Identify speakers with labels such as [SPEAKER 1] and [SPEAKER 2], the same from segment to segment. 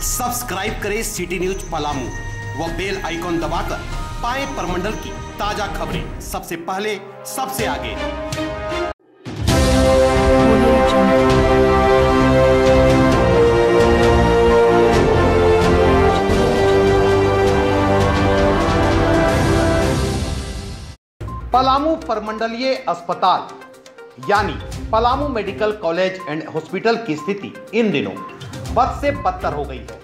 [SPEAKER 1] Subscribe करें city news Palamu व bell icon दबाकर पाएं परमंडल की ताजा खबरें सबसे पहले सबसे आगे। पलामू परमंडलीय अस्पताल यानी Palamu medical college and hospital की स्थिति इन दिनों बद से बदतर हो गई है।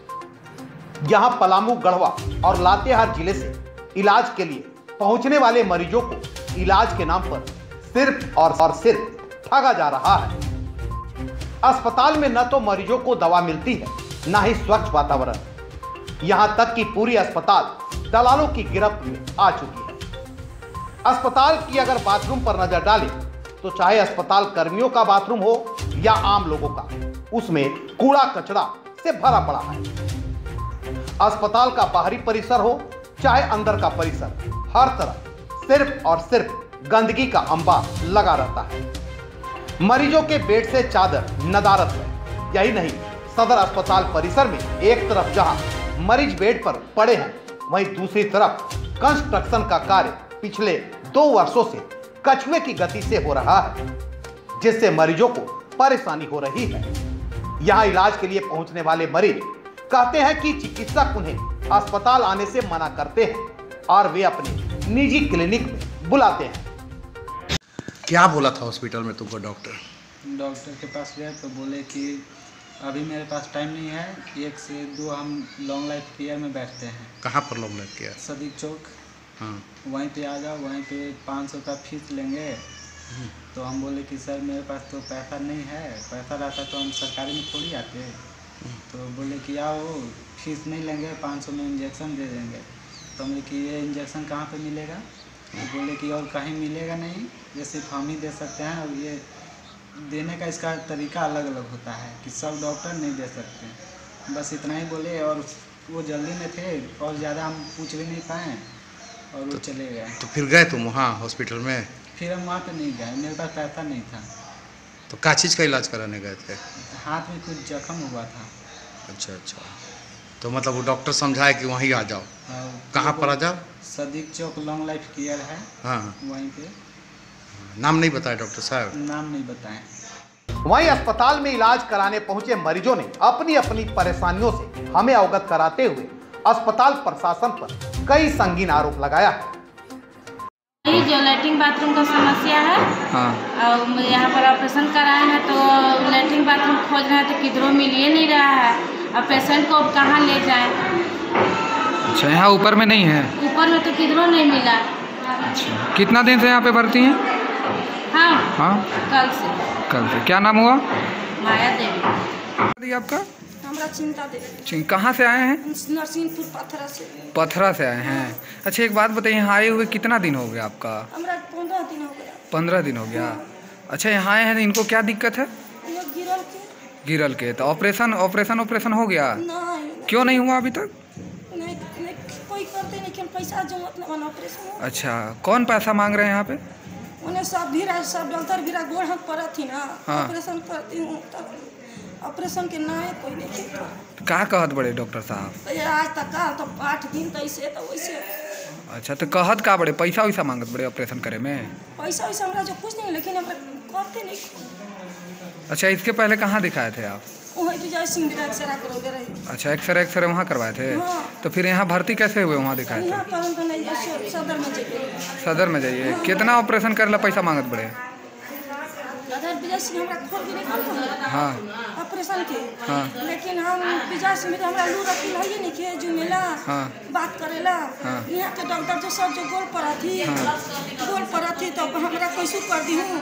[SPEAKER 1] यहां पलामू, गढ़वा और लातेहार जिले से इलाज के लिए पहुंचने वाले मरीजों को इलाज के नाम पर सिर्फ और सिर्फ ठगा जा रहा है। अस्पताल में न तो मरीजों को दवा मिलती है, न ही स्वच्छ वातावरण। यहां तक कि पूरी अस्पताल दलालों की गिरफ्त में आ चुकी है। अस्पताल की अगर बाथरूम पर नजर डालें तो चाहे अस्पताल कर्मियों का बाथरूम हो या आम लोगों का, उसमें कूड़ा कचरा से भरा पड़ा है। अस्पताल का बाहरी परिसर हो चाहे अंदर का परिसर, हर तरफ सिर्फ और सिर्फ गंदगी का अंबार लगा रहता है। मरीजों के बेड से चादर नदारत है। यही नहीं, सदर अस्पताल परिसर में एक तरफ जहां मरीज बेड पर पड़े हैं, वहीं दूसरी तरफ कंस्ट्रक्शन का कार्य पिछले 2 वर्षों से कछुए की गति से हो रहा है, जिससे मरीजों को परेशानी हो रही है। यहां इलाज के लिए पहुंचने वाले मरीज कहते हैं कि चिकित्सक उन्हें अस्पताल आने से मना करते हैं और वे अपने निजी क्लिनिक में बुलाते हैं।
[SPEAKER 2] क्या बोला था हॉस्पिटल में तुमको
[SPEAKER 3] डॉक्टर के पास गए तो बोले कि अभी मेरे पास टाइम नहीं है, 1 से 2 हम लॉन्ग लाइफ केयर में बैठते हैं।
[SPEAKER 2] कहाँ पर लॉन्ग लाइफ केयर?
[SPEAKER 3] सदीक चौक।
[SPEAKER 2] हाँ,
[SPEAKER 3] वहीं पे आ जाओ, वहीं पे 500 का फीस लेंगे। तो हम बोले कि सर मेरे पास तो पैसा नहीं है, पैसा रहता तो हम सरकारी में थोड़ी आते। तो बोले कि आओ, फीस नहीं लेंगे, 500 में इंजेक्शन दे देंगे। तो हम बोले कि ये इंजेक्शन कहाँ पे मिलेगा? तो बोले कि और कहीं मिलेगा नहीं, ये सिर्फ हम ही दे सकते हैं, और ये देने का इसका तरीका अलग अलग होता है कि सब डॉक्टर नहीं दे सकते। बस इतना ही बोले, और वो जल्दी में थे और ज़्यादा हम पूछ भी नहीं पाए और वो चले गए।
[SPEAKER 2] तो फिर गए तुम वहाँ हॉस्पिटल में?
[SPEAKER 3] फिर हम वहाँ पे नहीं गए, मेरे पास पैसा नहीं था।
[SPEAKER 2] तो क्या चीज़ का इलाज कराने गए थे?
[SPEAKER 3] हाथ में कुछ जख्म हुआ था।
[SPEAKER 2] अच्छा। तो मतलब वो डॉक्टर समझाए कि वहीं आ जाओ। कहाँ पर आ जाओ?
[SPEAKER 3] सदीक चौक लॉन्ग लाइफ केयर है।
[SPEAKER 2] हाँ,
[SPEAKER 3] वहीं पे।
[SPEAKER 2] नाम नहीं बताया डॉक्टर साहब?
[SPEAKER 3] नाम नहीं बताएं।
[SPEAKER 1] वहीं अस्पताल में इलाज कराने पहुंचे मरीजों ने अपनी अपनी परेशानियों से हमें अवगत कराते हुए अस्पताल प्रशासन पर कई संगीन आरोप लगाया है।
[SPEAKER 4] जो लैट्रिन बाथरूम का समस्या है, और यहाँ पर ऑपरेशन कराए हैं तो लैट्रिन बाथरूम खोज रहे हैं तो किधरों मिल ही नहीं रहा है। अब पेशेंट को अब कहाँ ले जाएं?
[SPEAKER 5] अच्छा, यहाँ ऊपर में नहीं है?
[SPEAKER 4] ऊपर में तो किधरों नहीं मिला।
[SPEAKER 5] अच्छा, कितना दिन से यहाँ पे भर्ती हैं? हाँ,
[SPEAKER 4] कल से।
[SPEAKER 5] क्या नाम हुआ?
[SPEAKER 4] माया देवी।
[SPEAKER 5] आपका?
[SPEAKER 6] हमरा चिंता देवी।
[SPEAKER 5] कहाँ से आए हैं?
[SPEAKER 6] नरसिंहपुर
[SPEAKER 5] पथरा से आए हैं। अच्छा, एक बात बताइए, यहाँ आए हुए कितना दिन हो गया आपका?
[SPEAKER 6] हमरा 15 दिन हो गया।
[SPEAKER 5] 15 दिन हो गया। अच्छा, यहाँ आए हैं, इनको क्या दिक्कत है? गिरल के। तो ऑपरेशन हो गया?
[SPEAKER 6] नहीं।
[SPEAKER 5] क्यों नहीं हुआ अभी तक?
[SPEAKER 6] नहीं, कोई करते नहीं, पैसा जो मतलब ऑपरेशन।
[SPEAKER 5] अच्छा, कौन पैसा मांग रहे हैं यहाँ पे?
[SPEAKER 6] उन्हें सब डॉक्टर भी गोड़ हाथ पड़ा थी ना।
[SPEAKER 5] हाँ।
[SPEAKER 6] ऑपरेशन करती हूँ तब ऑपरेशन के ना है कोई नहीं।
[SPEAKER 5] क्या कहत बड़े डॉक्टर साहब?
[SPEAKER 6] तो आज तक का तो 8 दिन तो ऐसे तो वैसे।
[SPEAKER 5] अच्छा, तो कहत का बड़े पैसा वैसा मांगत बड़े ऑपरेशन करे में?
[SPEAKER 6] पैसा वैसा हमरा जो कुछ नहीं, लेकिन हमरा करते नहीं।
[SPEAKER 5] अच्छा, इसके पहले कहाँ दिखाए थे आप? अच्छा, एक्सरे वहाँ करवाए थे।
[SPEAKER 6] हाँ।
[SPEAKER 5] तो फिर यहाँ भर्ती कैसे हुए? वहाँ दिखाए थे? सदर में जाइए। कितना ऑपरेशन करे ला पैसा मांगत बड़े? हाँ,
[SPEAKER 6] ऑपरेशन के।
[SPEAKER 5] हाँ।
[SPEAKER 6] लेकिन हम पिजास में हमरा लू रखी है नहीं के जुमेला।
[SPEAKER 5] हाँ।
[SPEAKER 6] बात करेला।
[SPEAKER 5] हाँ।
[SPEAKER 6] यहाँ के डॉक्टर जो सब जो गोल पड़ा थी तो हमरा कैसे कर दी हूँ,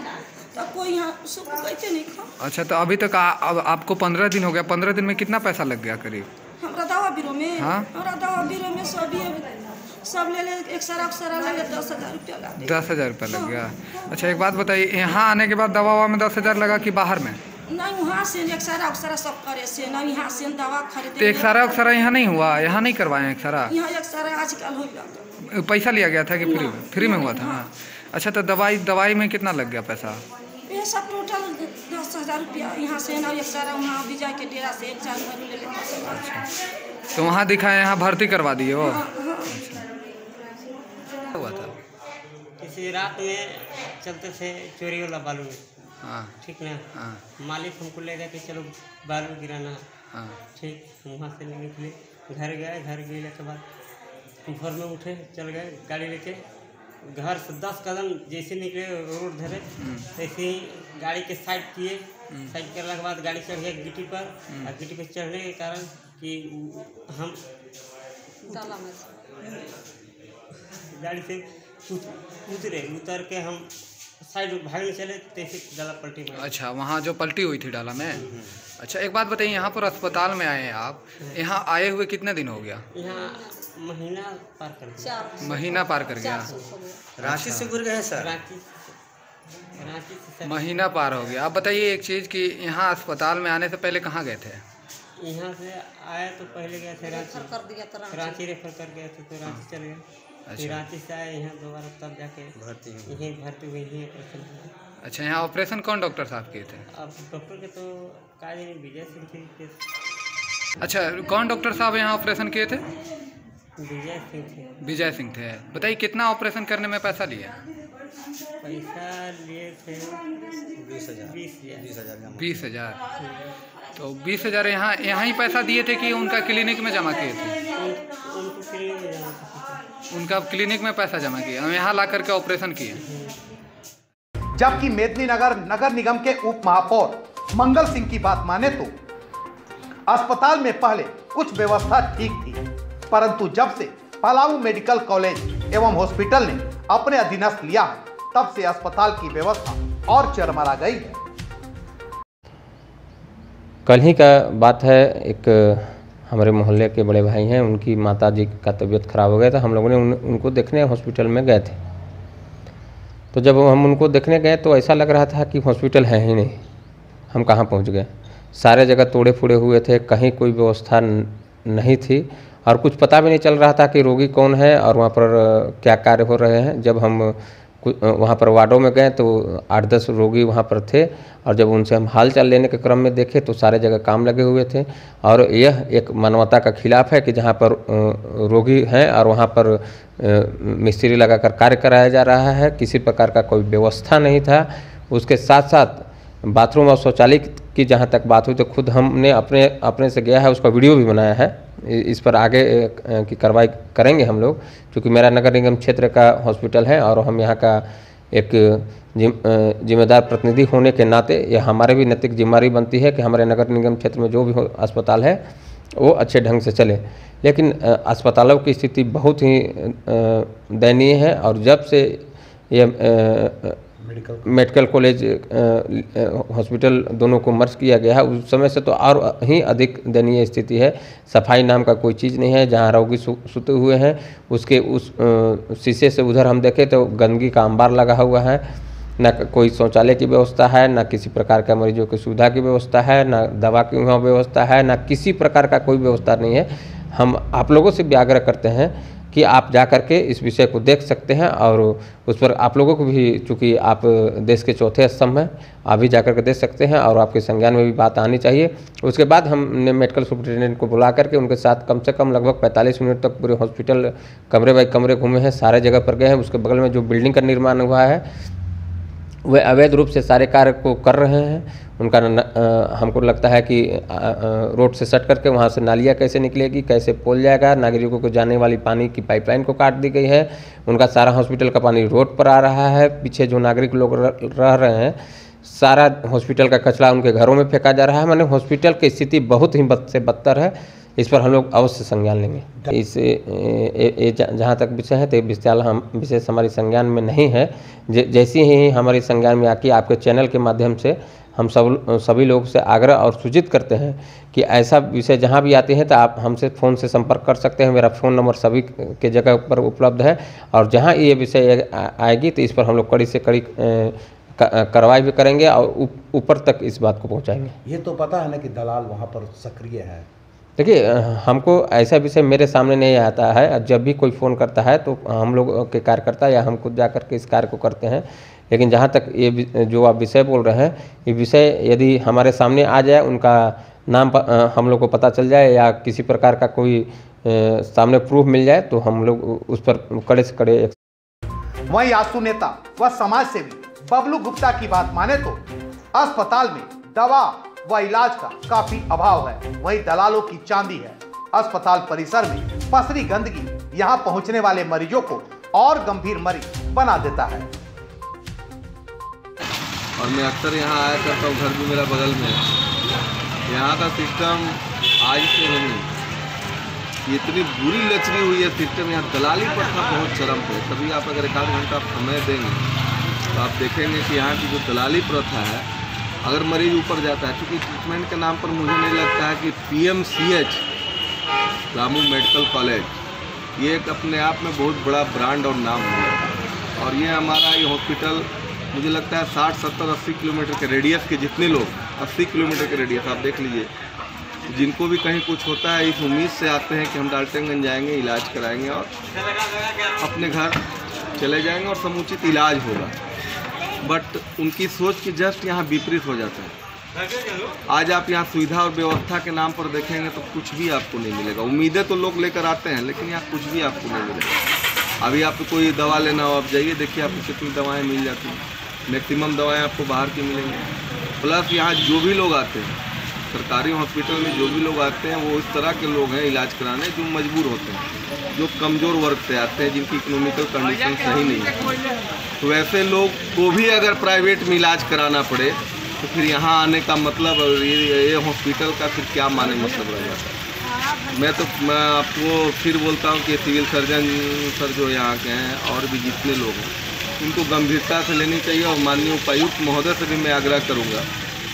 [SPEAKER 6] तो कोई यहाँ सुख कहते नहीं खा।
[SPEAKER 5] अच्छा, तो अभी तक अब आपको 15 दिन हो गया। 15 दिन में कितना पैसा लग गया करीब?
[SPEAKER 6] हमरा दवा बीरो में।
[SPEAKER 5] हाँ?
[SPEAKER 6] हमरा दवा बीरो में सब ले एक्सरा ले 10,000 रुपया लगा।
[SPEAKER 5] 10,000 रुपया लग गया। अच्छा, एक बात बताइए, यहाँ आने के बाद दवा में 10,000 लगा कि बाहर में?
[SPEAKER 6] नहीं, वहाँ से एक्सरा सब करे से ना, यहाँ से दवा खरीदे।
[SPEAKER 5] तो एक्सरा यहाँ नहीं हुआ? यहाँ नहीं करवाए एक्सरा?
[SPEAKER 6] यहाँ एक्सरा आजकल हो
[SPEAKER 5] पैसा लिया गया था कि फ्री में हुआ था? हाँ। अच्छा, तो दवाई में कितना लग गया पैसा?
[SPEAKER 6] पैसा टोटल 10,000 रुपया यहाँ से ना, एक सारा वहाँ भी जाके डेरा से 1 साल में ले लेता।
[SPEAKER 5] तो वहाँ दिखाए, यहाँ भर्ती करवा दिए वो? हुआ था
[SPEAKER 7] किसी रात में चलते थे चोरी वाला बालू में।
[SPEAKER 5] हाँ
[SPEAKER 7] ठीक ना।
[SPEAKER 5] हाँ
[SPEAKER 7] मालिक हमको ले गया कि चलो बालू गिराना।
[SPEAKER 5] हाँ
[SPEAKER 7] ठीक, हम वहाँ से निकले, घर गए। घर गए के बाद भोर में उठे, चल गए गाड़ी लेके। घर से 10 कदम जैसे निकले रोड धरे, तैसे ही गाड़ी के साइड किए। साइड करने के बाद गाड़ी चढ़ गए गिट्टी पर। और गिट्टी पर चढ़ने के कारण कि हम गाड़ी से उतर के हम साइड भागने चले, तैसे डाला पलटी में।
[SPEAKER 5] अच्छा, वहाँ जो पलटी हुई थी डाला में। अच्छा, एक बात बताइए, यहाँ पर अस्पताल में आए हैं आप, यहाँ आए हुए कितने दिन हो गया?
[SPEAKER 7] यहाँ महीना पार कर गया।
[SPEAKER 5] महीना पार कर गया।
[SPEAKER 8] रांची से गुजर गए सर?
[SPEAKER 7] रांची से
[SPEAKER 5] महीना पार हो गया। आप बताइए एक चीज़ कि यहाँ अस्पताल में आने से पहले कहाँ गए थे?
[SPEAKER 7] यहाँ से आए तो पहले गए थे रांची रेफर कर गए थे, तो रांची चले गए। फिर रांची से आए यहाँ दोबारा, तब जाके यहीं भर्ती हुई, यहीं ऑपरेशन हुआ।
[SPEAKER 5] अच्छा, यहाँ ऑपरेशन कौन डॉक्टर साहब किए थे?
[SPEAKER 7] अब डॉक्टर के तो काज नहीं, विजय सिंह थे।
[SPEAKER 5] अच्छा, कौन डॉक्टर साहब यहाँ ऑपरेशन किए थे?
[SPEAKER 7] विजय सिंह थे।
[SPEAKER 5] विजय सिंह थे। बताइए कितना ऑपरेशन करने में पैसा लिया?
[SPEAKER 7] पैसा लिए थे
[SPEAKER 5] 20,000। तो 20,000 यहाँ ही पैसा दिए थे कि उनका क्लिनिक में जमा किए थे?
[SPEAKER 7] उनको क्लिनिक में जमा किए।
[SPEAKER 5] उनका क्लिनिक में पैसा जमा किया, यहाँ ला करके ऑपरेशन किए।
[SPEAKER 1] जबकि मेदिनीनगर नगर निगम के उप महापौर मंगल सिंह की बात माने तो अस्पताल में पहले कुछ व्यवस्था ठीक थी, परंतु जब से पलामू मेडिकल कॉलेज एवं हॉस्पिटल ने अपने अधीनस्थ लिया है, तब से अस्पताल की व्यवस्था और चरमरा गई है।
[SPEAKER 9] कल ही का बात है, एक हमारे मोहल्ले के बड़े भाई हैं, उनकी माताजी का तबीयत खराब हो गया था। हम लोगों ने उनको देखने हॉस्पिटल में गए थे। तो जब हम उनको देखने गए तो ऐसा लग रहा था कि हॉस्पिटल है ही नहीं। हम कहाँ पहुँच गए, सारे जगह तोड़े फोड़े हुए थे, कहीं कोई व्यवस्था नहीं थी और कुछ पता भी नहीं चल रहा था कि रोगी कौन है और वहाँ पर क्या कार्य हो रहे हैं। जब हम वहाँ पर वार्डों में गए तो 8-10 रोगी वहाँ पर थे और जब उनसे हम हालचाल लेने के क्रम में देखे तो सारे जगह काम लगे हुए थे। और यह एक मानवता का खिलाफ है कि जहाँ पर रोगी हैं और वहाँ पर मिस्त्री लगाकर कार्य कराया जा रहा है, किसी प्रकार का कोई व्यवस्था नहीं था। उसके साथ साथ बाथरूम और शौचालय की जहाँ तक बात हुई तो खुद हमने अपने से गया है, उसका वीडियो भी बनाया है। इस पर आगे की कार्रवाई करेंगे हम लोग, क्योंकि मेरा नगर निगम क्षेत्र का हॉस्पिटल है और हम यहाँ का एक जिम्मेदार प्रतिनिधि होने के नाते यह हमारे भी नैतिक जिम्मेदारी बनती है कि हमारे नगर निगम क्षेत्र में जो भी अस्पताल है वो अच्छे ढंग से चले। लेकिन अस्पतालों की स्थिति बहुत ही दयनीय है और जब से ये मेडिकल कॉलेज हॉस्पिटल दोनों को मर्ज किया गया है उस समय से तो और ही अधिक दयनीय स्थिति है। सफाई नाम का कोई चीज़ नहीं है। जहाँ रोगी सुते हुए हैं उसके उस शीशे से उधर हम देखें तो गंदगी का अंबार लगा हुआ है, न कोई शौचालय की व्यवस्था है, न किसी प्रकार का मरीजों की सुविधा की व्यवस्था है, न दवा की वहाँ व्यवस्था है, न किसी प्रकार का कोई व्यवस्था नहीं है। हम आप लोगों से भी आग्रह करते हैं कि आप जा कर के इस विषय को देख सकते हैं और उस पर आप लोगों को भी, चूँकि आप देश के चौथे स्तंभ हैं, आप भी जा कर के देख सकते हैं और आपके संज्ञान में भी बात आनी चाहिए। उसके बाद हमने मेडिकल सुपरिटेंडेंट को बुला करके उनके साथ कम से कम लगभग 45 मिनट तक पूरे हॉस्पिटल कमरे बाई कमरे घूमे हैं, सारे जगह पर गए हैं। उसके बगल में जो बिल्डिंग का निर्माण हुआ है वे अवैध रूप से सारे कार्य को कर रहे हैं। उनका हमको लगता है कि रोड से सट करके वहाँ से नालियाँ कैसे निकलेगी, कैसे पोल जाएगा, नागरिकों को जाने वाली पानी की पाइपलाइन को काट दी गई है। उनका सारा हॉस्पिटल का पानी रोड पर आ रहा है। पीछे जो नागरिक लोग रह रहे हैं, सारा हॉस्पिटल का कचरा उनके घरों में फेंका जा रहा है। माने हॉस्पिटल की स्थिति बहुत ही बद से बदतर है। इस पर हम लोग अवश्य संज्ञान लेंगे। इस जहाँ तक विषय है तो विषय हमारी संज्ञान में नहीं है। जैसे ही हमारी संज्ञान में आके आपके चैनल के माध्यम से हम सभी लोग से आग्रह और सूचित करते हैं कि ऐसा विषय जहाँ भी आते हैं तो आप हमसे फ़ोन से संपर्क कर सकते हैं। मेरा फ़ोन नंबर सभी के जगह पर उपलब्ध है और जहाँ ये विषय आएगी तो इस पर हम लोग कड़ी से कड़ी कार्रवाई भी करेंगे और ऊपर तक इस बात को पहुँचाएंगे।
[SPEAKER 8] ये तो पता है ना कि दलाल वहाँ पर सक्रिय है।
[SPEAKER 9] देखिए, हमको ऐसा विषय मेरे सामने नहीं आता है। जब भी कोई फ़ोन करता है तो हम लोग के कार्यकर्ता या हम खुद जा कर के इस कार्य को करते हैं। लेकिन जहाँ तक ये जो आप विषय बोल रहे हैं, ये विषय यदि हमारे सामने आ जाए, उनका नाम हम लोग को पता चल जाए या किसी प्रकार का कोई सामने प्रूफ मिल जाए तो हम लोग उस पर कड़े से कड़े।
[SPEAKER 1] वहीं आसू नेता व समाज सेवी बबलू गुप्ता की बात माने तो अस्पताल में दवा व इलाज का काफी अभाव है। वहीं दलालों की चांदी है। अस्पताल परिसर में पसरी गंदगी यहां पहुंचने वाले मरीजों को और गंभीर मरीज बना देता है।
[SPEAKER 10] और मैं अक्सर यहाँ आया करता हूँ, घर भी मेरा बगल में है। यहाँ का सिस्टम आज से नहीं, इतनी बुरी लचरी हुई है सिस्टम। यहाँ दलाली प्रथा बहुत चरम पे। कभी आप अगर 1 आध घंटा समय देंगे तो आप देखेंगे कि यहाँ की जो दलाली प्रथा है, अगर मरीज ऊपर जाता है, क्योंकि ट्रीटमेंट के नाम पर मुझे नहीं लगता है कि PMCH पलामू मेडिकल कॉलेज ये एक अपने आप में बहुत बड़ा ब्रांड और नाम है। और ये हमारा ये हॉस्पिटल मुझे लगता है 60, 70, 80 किलोमीटर के रेडियस के जितने लोग 80 किलोमीटर के रेडियस आप देख लीजिए, जिनको भी कहीं कुछ होता है इस उम्मीद से आते हैं कि हम डाल्टनगंज जाएंगे, इलाज कराएंगे और अपने घर चले जाएंगे और समुचित इलाज होगा। बट उनकी सोच की जस्ट यहाँ विपरीत हो जाता है। आज आप यहाँ सुविधा और व्यवस्था के नाम पर देखेंगे तो कुछ भी आपको नहीं मिलेगा। उम्मीदें तो लोग लेकर आते हैं, लेकिन यहाँ कुछ भी आपको नहीं मिलेगा। अभी आपको कोई दवा लेना हो, आप जाइए, देखिए आपको कितनी दवाएँ मिल जाती हैं। मैक्सिमम दवाएँ आपको बाहर की मिलेंगी। प्लस यहाँ जो भी लोग आते हैं सरकारी हॉस्पिटल में, जो भी लोग आते हैं वो इस तरह के लोग हैं इलाज कराने जो मजबूर होते हैं, जो कमज़ोर वर्ग से आते हैं, जिनकी इकोनॉमिकल कंडीशन सही नहीं है। तो वैसे लोग को भी अगर प्राइवेट में इलाज कराना पड़े तो फिर यहाँ आने का मतलब ये हॉस्पिटल का फिर क्या माने मतलब रह जाता है। मैं आपको फिर बोलता हूँ कि सिविल सर्जन सर जो यहाँ के हैं और भी जितने लोग हैं उनको गंभीरता से लेनी चाहिए। और माननीय उपायुक्त महोदय से भी मैं आग्रह करूँगा,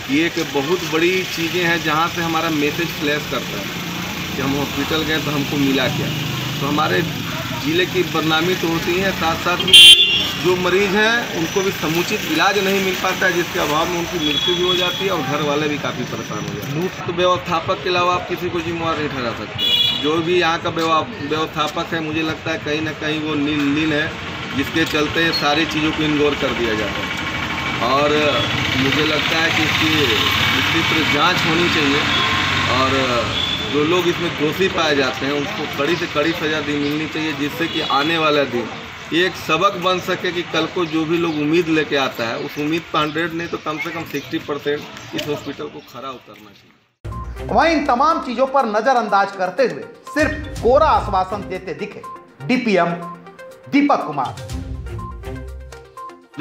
[SPEAKER 10] ये एक बहुत बड़ी चीज़ें हैं जहाँ से हमारा मैसेज फ्लैश करता है कि हम हॉस्पिटल गए तो हमको मिला क्या। तो हमारे ज़िले की बदनामी तो होती है, साथ साथ जो मरीज़ हैं उनको भी समुचित इलाज नहीं मिल पाता है, जिसके अभाव में उनकी मृत्यु भी हो जाती है और घर वाले भी काफ़ी परेशान हो जाते हैं। तो व्यवस्थापक के अलावा आप किसी को जिम्मेवार नहीं ठहरा सकते। जो भी यहाँ का व्यवस्थापक है, मुझे लगता है कहीं ना कहीं वो लीन है, जिसके चलते सारी चीज़ों को इग्नोर कर दिया जाता है। और मुझे लगता है कि इसकी तरह जांच होनी चाहिए और जो लोग इसमें दोषी पाए जाते हैं उनको कड़ी से कड़ी सज़ा मिलनी चाहिए, जिससे कि आने वाला दिन ये एक सबक बन सके कि कल को जो भी लोग उम्मीद लेके आता है उस उम्मीद पर 100 नहीं तो कम से कम 60% इस हॉस्पिटल को खरा उतरना चाहिए।
[SPEAKER 1] वहीं इन तमाम चीजों पर नजरअंदाज करते हुए सिर्फ कोरा आश्वासन देते दिखे DPM दीपक कुमार।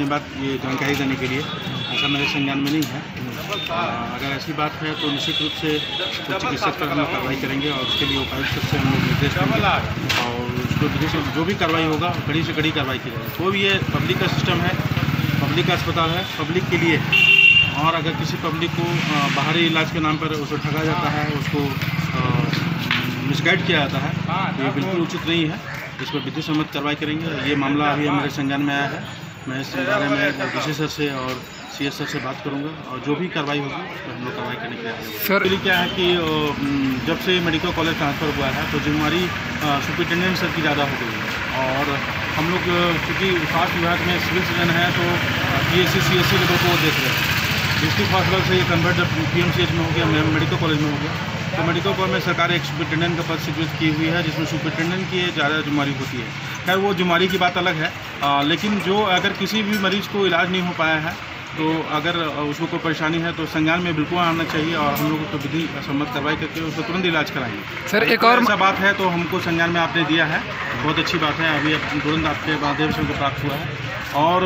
[SPEAKER 11] बात ये जानकारी देने के लिए ऐसा मेरे संज्ञान में नहीं है। अगर ऐसी बात है तो निश्चित रूप से चिकित्सक पर हम लोग कार्रवाई करेंगे और उसके लिए उपायुक्त से हम लोग निर्देश देंगे और उसको विधि जो भी कार्रवाई होगा कड़ी से कड़ी कार्रवाई की जाएगी। तो भी ये पब्लिक का सिस्टम है, पब्लिक का अस्पताल है, पब्लिक के लिए। और अगर किसी पब्लिक को बाहरी इलाज के नाम पर उसको ठगा जाता है, उसको मिसगाइड किया जाता है, तो ये बिल्कुल उचित नहीं है। इस पर विधि सम्मत कार्रवाई करेंगे। ये मामला अभी हमारे संज्ञान में आया है। मैं इस बारे में DC सर से और CS सर से बात करूंगा और जो भी कार्रवाई होगी उस पर हम लोग कार्रवाई करने के लिए सर क्या है कि जब से मेडिकल कॉलेज ट्रांसफ़र हुआ है तो जिम्मेवारी सुपरिटेंडेंट सर की ज़्यादा हो गई है। और हम लोग चूँकि स्वास्थ्य विभाग में सिविल सर्जन है तो PSC CSC के लोग को देख रहे हैं। डिस्ट्रिक्ट हॉस्पिटल से ये कन्वर्ट जब PMCH में हो गया, मेडिकल कॉलेज में हो गया, तो मेडिकल कॉलेज में सरकार एक सुपरिटेंडेंट का पद स्वीकृत की हुई है, जिसमें सुपरिटेंडेंट की ज़्यादा जिम्मेवारी होती है। खैर वो जिम्मेवारी की बात अलग है, लेकिन जो अगर किसी भी मरीज़ को इलाज नहीं हो पाया है तो अगर उसको कोई परेशानी है तो संज्ञान में बिल्कुल आना चाहिए और हम लोग तो विधि सम्मत कार्रवाई करके उसको तुरंत इलाज कराएंगे। सर एक और ऐसा बात है तो हमको संज्ञान में आपने दिया है, बहुत अच्छी बात है। अभी तुरंत आपके माध्यम से हमको प्राप्त हुआ है। और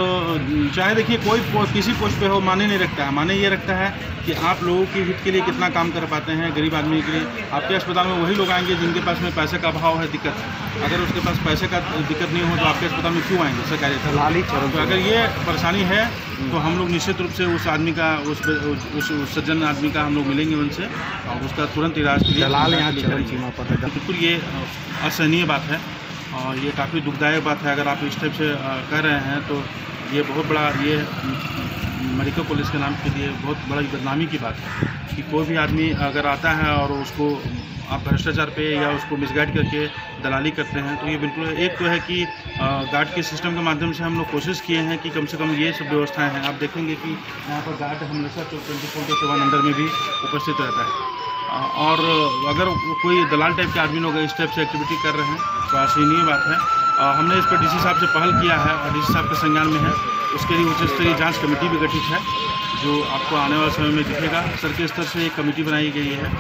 [SPEAKER 11] चाहे देखिए कोई किसी पोस्ट पे हो, माने नहीं रखता है, माने ये रखता है कि आप लोगों के हित के लिए कितना काम कर पाते हैं, गरीब आदमी के लिए। आपके अस्पताल में वही लोग आएंगे जिनके पास में पैसे का अभाव है, दिक्कत है। अगर उसके पास पैसे का दिक्कत नहीं हो तो आपके अस्पताल में क्यों आएंगे सरकारी? तो अगर ये परेशानी है तो हम लोग निश्चित रूप से उस आदमी का उस सज्जन आदमी का हम लोग मिलेंगे उनसे और उसका तुरंत इलाज के लिए बिल्कुल ये असहनीय बात है और ये काफ़ी दुखदायक बात है। अगर आप इस टाइप से कर रहे हैं तो ये बहुत बड़ा ये मेडिकल कॉलेज के नाम के लिए बहुत बड़ा बदनामी की बात है। कि कोई भी आदमी अगर आता है और उसको आप भ्रष्टाचार पे या उसको मिसगाइड करके दलाली करते हैं, तो ये बिल्कुल एक तो है कि गार्ड के सिस्टम के माध्यम से हम लोग कोशिश किए हैं कि कम से कम ये सब व्यवस्थाएं हैं। आप देखेंगे कि यहाँ पर गार्ड हमेशा 24/7 अंदर में भी उपस्थित रहता है। और अगर कोई दलाल टाइप के आदमी लोग इस टाइप से एक्टिविटी कर रहे हैं तो अशनीय बात है। हमने इस पर डीसी साहब से पहल किया है और डीसी साहब के संज्ञान में है। उसके लिए उच्च स्तरीय जाँच कमेटी भी गठित है, जो आपको आने वाले समय में दिखेगा। सर के स्तर से एक कमेटी बनाई गई है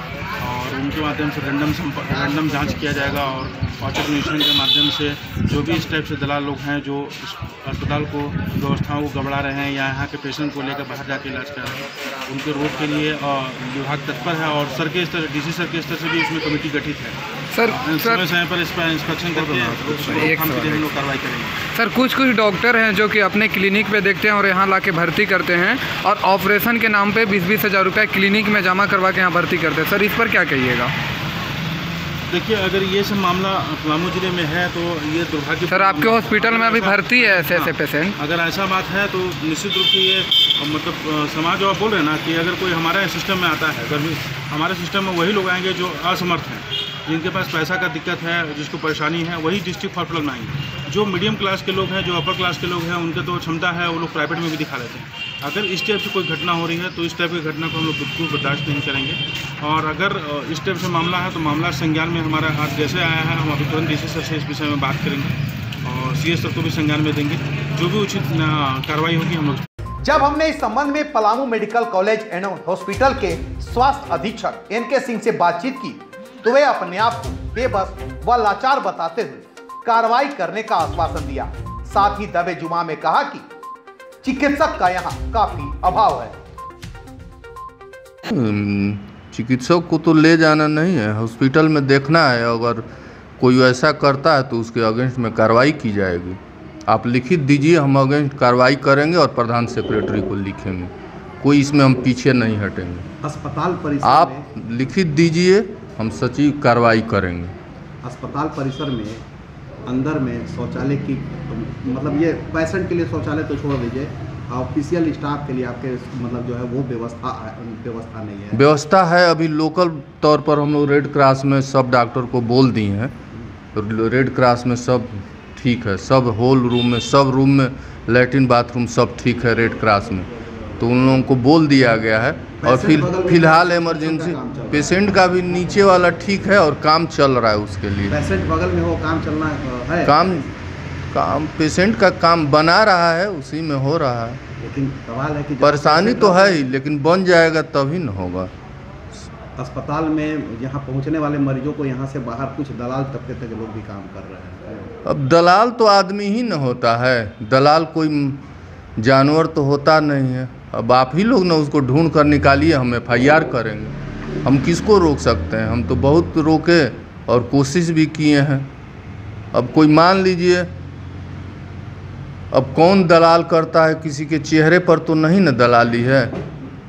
[SPEAKER 11] और उनके माध्यम से रैंडम जांच किया जाएगा और औचक निरीक्षण के माध्यम से जो भी इस टाइप से दलाल लोग हैं जो इस अस्पताल को व्यवस्थाओं को गड़बड़ा रहे हैं या यहाँ के पेशेंट को लेकर बाहर जाके इलाज कर रहे हैं, उनके रोक के लिए विभाग तत्पर है। और सर के स्तर डीसी सर के स्तर से भी इसमें कमेटी गठित है। सर समय पर इस पर इंस्पेक्शन करके हम लोग कार्रवाई करेंगे।
[SPEAKER 5] सर कुछ डॉक्टर हैं जो कि अपने क्लिनिक पे देखते हैं और यहाँ ला के भर्ती करते हैं और ऑपरेशन के नाम पे 20-20 हज़ार रुपये क्लिनिक में जमा करवा के यहाँ भर्ती करते हैं। सर इस पर क्या कहिएगा?
[SPEAKER 11] देखिए, अगर ये सब मामला पलामू जिले में है तो ये दुर्भाग्य।
[SPEAKER 5] सर आपके हॉस्पिटल में अभी भर्ती है ऐसे पेशेंट?
[SPEAKER 11] अगर ऐसा बात है तो निश्चित रूप से ये मतलब समाज जो आप बोल रहे हैं ना कि अगर कोई हमारे सिस्टम में आता है, अगर हमारे सिस्टम में वही लोग आएंगे जो असमर्थ हैं, जिनके पास पैसा का दिक्कत है, जिसको परेशानी है, वही डिस्ट्रिक्ट हॉस्पिटल में आएंगे। जो मीडियम क्लास के लोग हैं, जो अपर क्लास के लोग हैं, उनके तो क्षमता है, वो लोग प्राइवेट में भी दिखा लेते हैं। अगर इस टाइप से कोई घटना हो रही है तो इस टाइप की घटना को हम लोग बिल्कुल बर्दाश्त नहीं करेंगे। और अगर इस टाइप से मामला है तो मामला संज्ञान में हमारा आज जैसे आया है, हम अभी तुरंत डीसी सर से इस विषय में बात करेंगे और सीएस सर को भी संज्ञान में देंगे। जो भी उचित कार्रवाई होगी हम लोग।
[SPEAKER 1] जब हमने इस संबंध में Palamu medical college and hospital के स्वास्थ्य अधीक्षक NK सिंह से बातचीत की तो वे अपने आप को बेबस व लाचार बताते हुए कार्रवाई करने का आश्वासन दिया। साथ ही दबे जुमा में कहा कि चिकित्सक का यहाँ काफी अभाव है।
[SPEAKER 10] चिकित्सक को तो ले जाना नहीं है, हॉस्पिटल में देखना है। अगर कोई ऐसा करता है तो उसके अगेंस्ट में कार्रवाई की जाएगी। आप लिखित दीजिए, हम अगेंस्ट कार्रवाई करेंगे और प्रधान सेक्रेटरी को लिखेंगे। कोई इसमें हम पीछे नहीं हटेंगे।
[SPEAKER 8] अस्पताल परिसर
[SPEAKER 10] आप लिखित दीजिए, हम सचिव कार्रवाई करेंगे।
[SPEAKER 8] अस्पताल परिसर में अंदर में शौचालय की मतलब ये पेशेंट के लिए शौचालय तो छोड़ दीजिए, ऑफिशियल स्टाफ के लिए आपके मतलब जो है वो व्यवस्था नहीं है।
[SPEAKER 10] व्यवस्था है अभी लोकल तौर पर। हम लोग रेड क्रॉस में सब डॉक्टर को बोल दिए हैं, रेड क्रॉस में सब ठीक है, सब हॉल रूम में, सब रूम में लैट्रिन बाथरूम सब ठीक है रेड क्रॉस में। तो उन लोगों को बोल दिया गया है और फिलहाल इमरजेंसी पेशेंट का भी नीचे वाला ठीक है और काम चल रहा है उसके लिए।
[SPEAKER 8] पेशेंट बगल में हो, काम चलना है,
[SPEAKER 10] काम पेशेंट का काम बना रहा है, उसी में हो रहा है।
[SPEAKER 8] लेकिन सवाल है कि
[SPEAKER 10] परेशानी तो है ही, लेकिन बन जाएगा तभी न होगा।
[SPEAKER 8] अस्पताल में यहाँ पहुँचने वाले मरीजों को यहाँ से बाहर कुछ दलाल तबके तक लोग भी काम कर रहे हैं।
[SPEAKER 10] अब दलाल तो आदमी ही न होता है, दलाल कोई जानवर तो होता नहीं है। अब आप ही लोग ना उसको ढूंढ कर निकालिए, हम FIR करेंगे। हम किसको रोक सकते हैं? हम तो बहुत रोके और कोशिश भी किए हैं। अब कोई मान लीजिए, अब कौन दलाल करता है? किसी के चेहरे पर तो नहीं न दलाली है।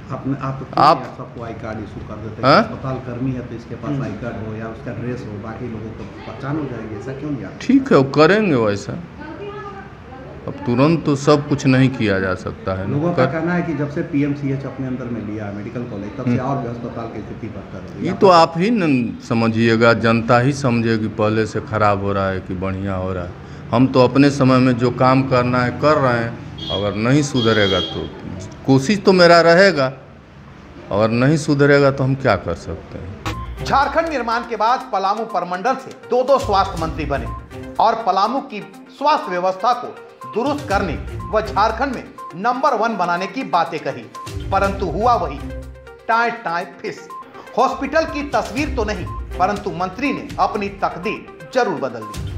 [SPEAKER 8] आप सबको आई कार्ड इशू कर देते हैं। अस्पताल कर्मी है तो इसके पास आई कार्ड हो या उसका ड्रेस हो, बाकी लोगों को पहचान हो जाएगी। ऐसा क्यों नहीं?
[SPEAKER 10] ठीक है, वो करेंगे वैसा। अब तुरंत तो सब कुछ नहीं किया जा सकता है।
[SPEAKER 8] लोगों का कहना है कि जब से PMCH अपने अंदर में लिया मेडिकल कॉलेज, तब से और भी अस्पताल की स्थिति बदतर हो गई।
[SPEAKER 10] ये तो आप ही न समझिएगा, जनता ही समझेगी पहले से खराब हो रहा है कि बढ़िया हो रहा है। हम तो अपने समय में जो काम करना है कर रहे हैं। अगर नहीं सुधरेगा तो कोशिश तो मेरा रहेगा, अगर नहीं सुधरेगा तो हम क्या कर सकते हैं।
[SPEAKER 1] झारखंड निर्माण के बाद पलामू प्रमंडल से 2 स्वास्थ्य मंत्री बने और पलामू की स्वास्थ्य व्यवस्था को दुरुस्त करने व झारखंड में नंबर 1 बनाने की बातें कही, परंतु हुआ वही टाई फिस। हॉस्पिटल की तस्वीर तो नहीं, परंतु मंत्री ने अपनी तकदीर जरूर बदल दी।